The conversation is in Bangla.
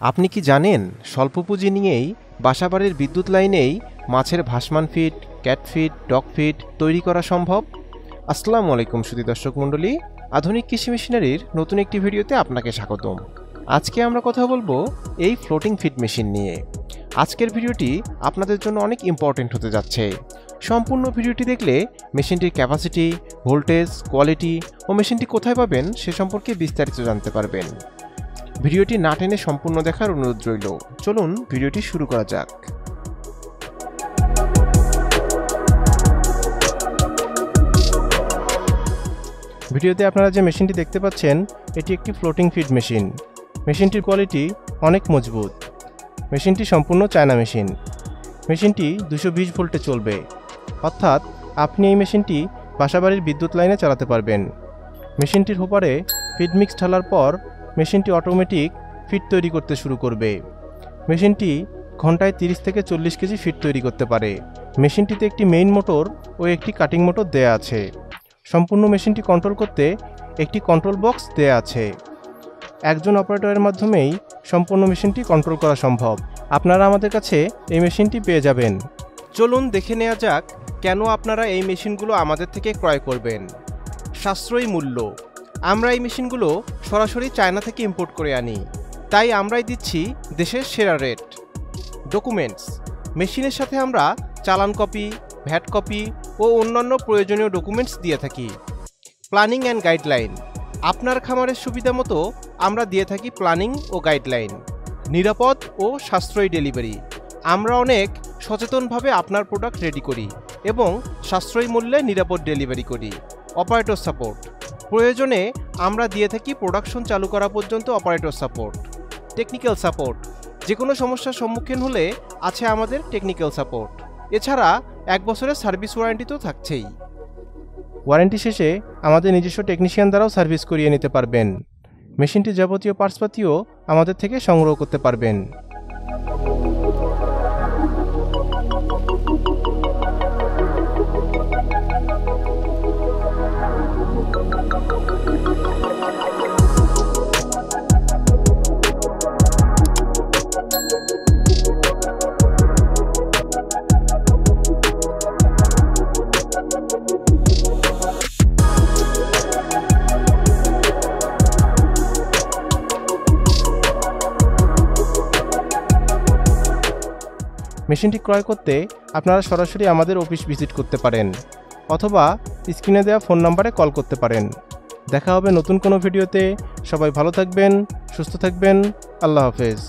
আপনি কি জানেন স্বল্প পুঁজি নিয়েই বাসাবাড়ির বিদ্যুৎ লাইনেই মাছের ভাসমান feed, cat feed, dog feed তৈরি করা সম্ভব? আসসালামু আলাইকুম সুধী দর্শক মণ্ডলী, আধুনিক কৃষি মেশিনারির নতুন একটি ভিডিওতে আপনাকে স্বাগতম। আজকে আমরা কথা বলবো এই ফ্লোটিং ফিড মেশিন নিয়ে। আজকের ভিডিওটি আপনাদের জন্য অনেক ইম্পর্টেন্ট হতে যাচ্ছে। সম্পূর্ণ ভিডিওটি দেখলে মেশিনটির ক্যাপাসিটি, ভোল্টেজ, কোয়ালিটি ও মেশিনটি কোথায় পাবেন সে সম্পর্কে বিস্তারিত জানতে পারবেন। ভিডিওটি না টেনে সম্পূর্ণ দেখার অনুরোধ রইল। চলুন ভিডিওটি শুরু করা যাক। ভিডিওতে আপনারা যে মেশিনটি দেখতে পাচ্ছেন এটি একটি ফ্লোটিং ফিড মেশিন। মেশিনটির কোয়ালিটি অনেক মজবুত। মেশিনটি সম্পূর্ণ চায়না মেশিন। মেশিনটি 220 ভোল্টে চলবে, অর্থাৎ আপনি এই মেশিনটি বাসাবাড়ির বিদ্যুৎ লাইনে চালাতে পারবেন। মেশিনটির হোপারে ফিড মিক্স ঢালার পর মেশিনটি অটোমেটিক ফিড তৈরি করতে শুরু করবে। মেশিনটি ঘন্টায় 30 থেকে 40 কেজি ফিড তৈরি করতে পারে। মেশিনটিতে একটি মেইন মোটর ও একটি কাটিং মোটর দেয়া আছে। সম্পূর্ণ মেশিনটি কন্ট্রোল করতে একটি কন্ট্রোল বক্স দেয়া আছে। একজন অপারেটরের মাধ্যমেই সম্পূর্ণ মেশিনটি কন্ট্রোল করা সম্ভব। আপনারা আমাদের কাছে এই মেশিনটি পেয়ে যাবেন। চলুন দেখে নেওয়া যাক কেন আপনারা এই মেশিনগুলো আমাদের থেকে ক্রয় করবেন। সাশ্রয়ী মূল্য। আমরা এই মেশিনগুলো সরাসরি চায়না থেকে ইম্পোর্ট করে আনি, তাই আমরাই দিচ্ছি দেশের সেরা রেট। ডকুমেন্টস। মেশিনের সাথে আমরা চালান কপি, ভ্যাট কপি ও অন্যান্য প্রয়োজনীয় ডকুমেন্টস দিয়ে থাকি। Planning and guideline. আপনার খামারের সুবিধা মতো আমরা দিয়ে থাকি প্ল্যানিং ও গাইডলাইন। নিরাপদ ও সাশ্রয়ী ডেলিভারি। আমরা অনেক সচেতনভাবে আপনার প্রোডাক্ট রেডি করি এবং সাশ্রয়ী মূল্যে নিরাপদ ডেলিভারি করি। Operator support. প্রয়োজনে আমরা দিয়ে থাকি প্রোডাকশন চালু করা পর্যন্ত অপারেটর সাপোর্ট। Technical support. যে কোনো সমস্যার সম্মুখীন হলে আছে আমাদের টেকনিক্যাল সাপোর্ট। এছাড়া 1 বছরের সার্ভিস ওয়ারেন্টি তো থাকছেই। ওয়ারেন্টি শেষে আমাদের নিজস্ব টেকনিশিয়ান দ্বারাও সার্ভিস করিয়ে নিতে পারবেন। মেশিনটির যাবতীয় পার্টসপাতিও আমাদের থেকে সংগ্রহ করতে পারবেন। মেশিনটি ক্রয় করতে আপনারা সরাসরি আমাদের অফিস ভিজিট করতে পারেন অথবা স্ক্রিনে দেওয়া ফোন নম্বরে কল করতে পারেন। দেখা হবে নতুন কোনো ভিডিওতে। সবাই ভালো থাকবেন, সুস্থ থাকবেন। আল্লাহ হাফেজ।